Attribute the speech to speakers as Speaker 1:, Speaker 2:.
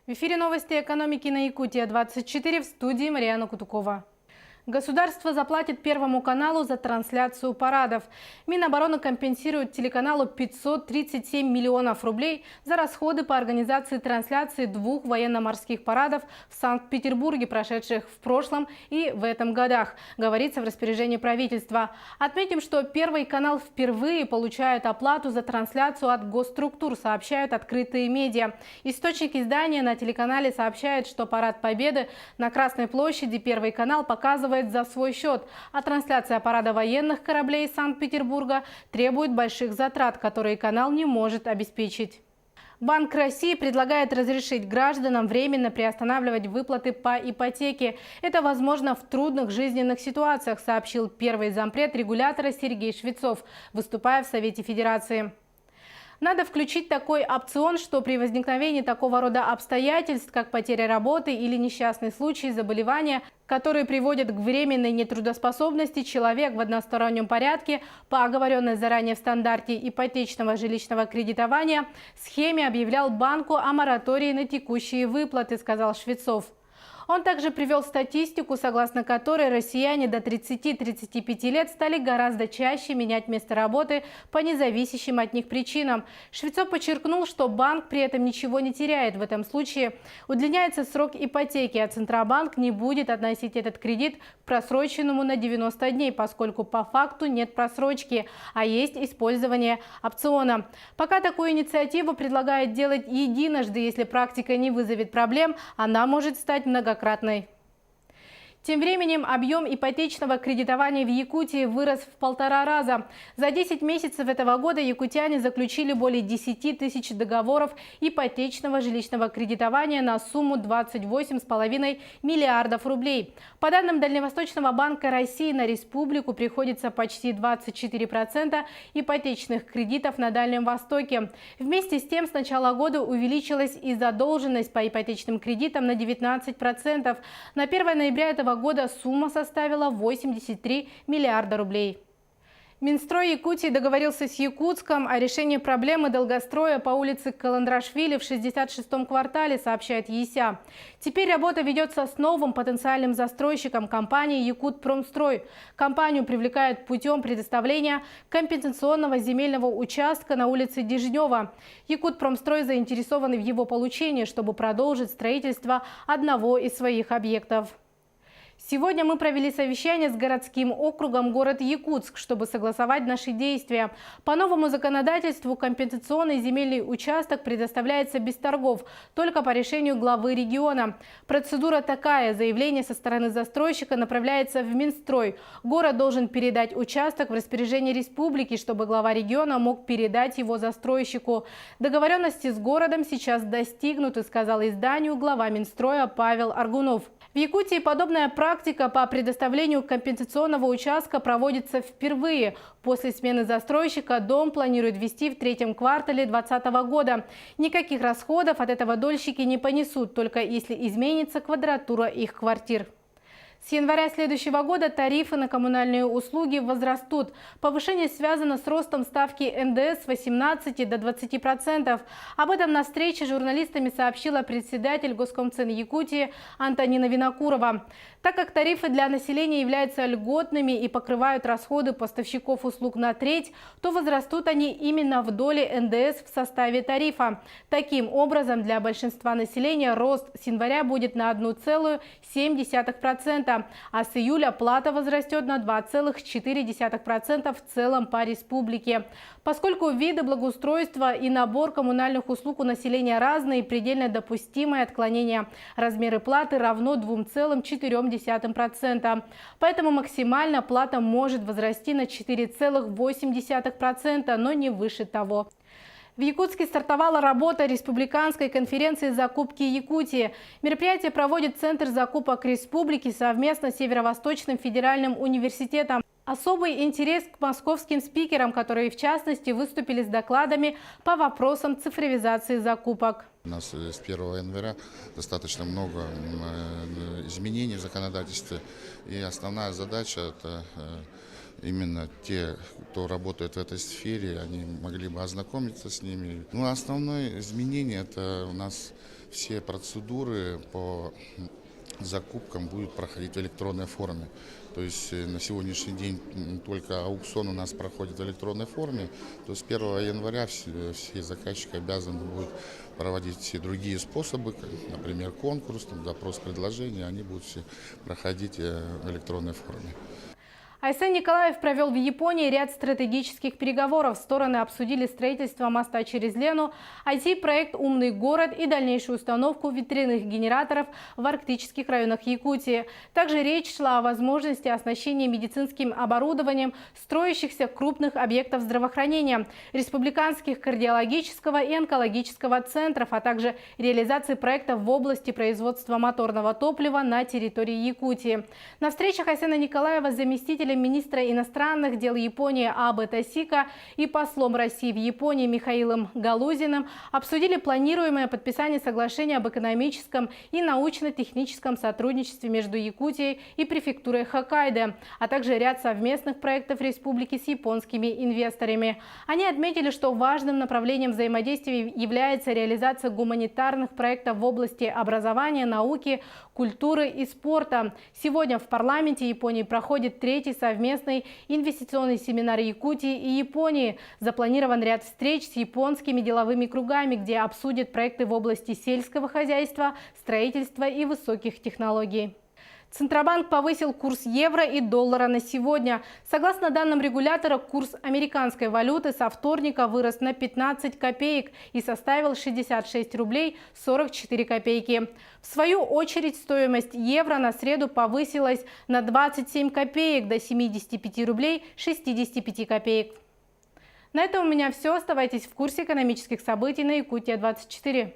Speaker 1: В эфире новости экономики на Якутия-24, в студии Марьяна Кутукова. Государство заплатит Первому каналу за трансляцию парадов. Минобороны компенсирует телеканалу 537 миллионов рублей за расходы по организации трансляции 2 военно-морских парадов в Санкт-Петербурге, прошедших в прошлом и в этом годах, говорится в распоряжении правительства. Отметим, что Первый канал впервые получает оплату за трансляцию от госструктур, сообщают открытые медиа. Источник издания на телеканале сообщает, что парад Победы на Красной площади Первый канал показывает за свой счет, а трансляция парада военных кораблей из Санкт-Петербурга требует больших затрат, которые канал не может обеспечить. Банк России предлагает разрешить гражданам временно приостанавливать выплаты по ипотеке. Это возможно в трудных жизненных ситуациях, сообщил первый зампред регулятора Сергей Швецов, выступая в Совете Федерации. Надо включить такой опцион, что при возникновении такого рода обстоятельств, как потеря работы или несчастный случай, заболевания, которые приводят к временной нетрудоспособности, человек в одностороннем порядке по оговоренной заранее в стандарте ипотечного жилищного кредитования схеме объявлял банку о моратории на текущие выплаты, сказал Швецов. Он также привел статистику, согласно которой россияне до 30-35 лет стали гораздо чаще менять место работы по независящим от них причинам. Швецов подчеркнул, что банк при этом ничего не теряет. В этом случае удлиняется срок ипотеки, а Центробанк не будет относить этот кредит к просроченному на 90 дней, поскольку по факту нет просрочки, а есть использование опциона. Пока такую инициативу предлагают делать единожды, если практика не вызовет проблем, она может стать многократной. Тем временем объем ипотечного кредитования в Якутии вырос в 1,5 раза. За 10 месяцев этого года якутяне заключили более 10 тысяч договоров ипотечного жилищного кредитования на сумму 28,5 миллиардов рублей. По данным Дальневосточного банка России, на республику приходится почти 24% ипотечных кредитов на Дальнем Востоке. Вместе с тем, с начала года увеличилась и задолженность по ипотечным кредитам на 19%. На 1 ноября этого года сумма составила 83 миллиарда рублей. Минстрой Якутии договорился с Якутском о решении проблемы долгостроя по улице Каландрашвили в 66-м квартале, сообщает ЕСЯ. Теперь работа ведется с новым потенциальным застройщиком компанией «Якутпромстрой». Компанию привлекают путем предоставления компенсационного земельного участка на улице Дежнева. «Якутпромстрой» заинтересованы в его получении, чтобы продолжить строительство одного из своих объектов. Сегодня мы провели совещание с городским округом город Якутск, чтобы согласовать наши действия. По новому законодательству компенсационный земельный участок предоставляется без торгов, только по решению главы региона. Процедура такая: заявление со стороны застройщика направляется в Минстрой. Город должен передать участок в распоряжение республики, чтобы глава региона мог передать его застройщику. Договоренности с городом сейчас достигнуты, сказал изданию глава Минстроя Павел Аргунов. В Якутии подобная практика по предоставлению компенсационного участка проводится впервые. После смены застройщика дом планируют ввести в 3-м квартале 2020 года. Никаких расходов от этого дольщики не понесут, только если изменится квадратура их квартир. С января следующего года тарифы на коммунальные услуги возрастут. Повышение связано с ростом ставки НДС с 18 до 20%. Об этом на встрече с журналистами сообщила председатель Госкомцен Якутии Антонина Винокурова. Так как тарифы для населения являются льготными и покрывают расходы поставщиков услуг на треть, то возрастут они именно в доле НДС в составе тарифа. Таким образом, для большинства населения рост с января будет на 1,7%. А с июля плата возрастет на 2,4% в целом по республике. Поскольку виды благоустройства и набор коммунальных услуг у населения разные, предельно допустимое отклонение размера платы равно 2,4%. Поэтому максимально плата может возрасти на 4,8%, но не выше того. В Якутске стартовала работа республиканской конференции закупки Якутии. Мероприятие проводит Центр закупок республики совместно с Северо-Восточным федеральным университетом. Особый интерес к московским спикерам, которые в частности выступили с докладами по вопросам цифровизации закупок.
Speaker 2: У нас с 1 января достаточно много изменений в законодательстве, и основная задача – это именно те, кто работает в этой сфере, они могли бы ознакомиться с ними. Ну, основное изменение – это у нас все процедуры по закупкам будут проходить в электронной форме. То есть на сегодняшний день только аукцион у нас проходит в электронной форме. То есть с 1 января все заказчики обязаны будут проводить все другие способы, например, конкурс, допрос предложений, они будут все проходить в электронной форме.
Speaker 1: Айсен Николаев провел в Японии ряд стратегических переговоров. Стороны обсудили строительство моста через Лену, IT-проект «Умный город» и дальнейшую установку ветряных генераторов в арктических районах Якутии. Также речь шла о возможности оснащения медицинским оборудованием строящихся крупных объектов здравоохранения, республиканских кардиологического и онкологического центров, а также реализации проектов в области производства моторного топлива на территории Якутии. На встречах Айсена Николаева с заместителем министра иностранных дел Японии Абе Тосика и послом России в Японии Михаилом Галузиным обсудили планируемое подписание соглашения об экономическом и научно-техническом сотрудничестве между Якутией и префектурой Хоккайдо, а также ряд совместных проектов республики с японскими инвесторами. Они отметили, что важным направлением взаимодействия является реализация гуманитарных проектов в области образования, науки, культуры и спорта. Сегодня в парламенте Японии проходит третий совместный инвестиционный семинар Якутии и Японии. Запланирован ряд встреч с японскими деловыми кругами, где обсудят проекты в области сельского хозяйства, строительства и высоких технологий. Центробанк повысил курс евро и доллара на сегодня. Согласно данным регулятора, курс американской валюты со вторника вырос на 15 копеек и составил 66 рублей 44 копейки. В свою очередь, стоимость евро на среду повысилась на 27 копеек до 75 рублей 65 копеек. На этом у меня все. Оставайтесь в курсе экономических событий на Якутия 24.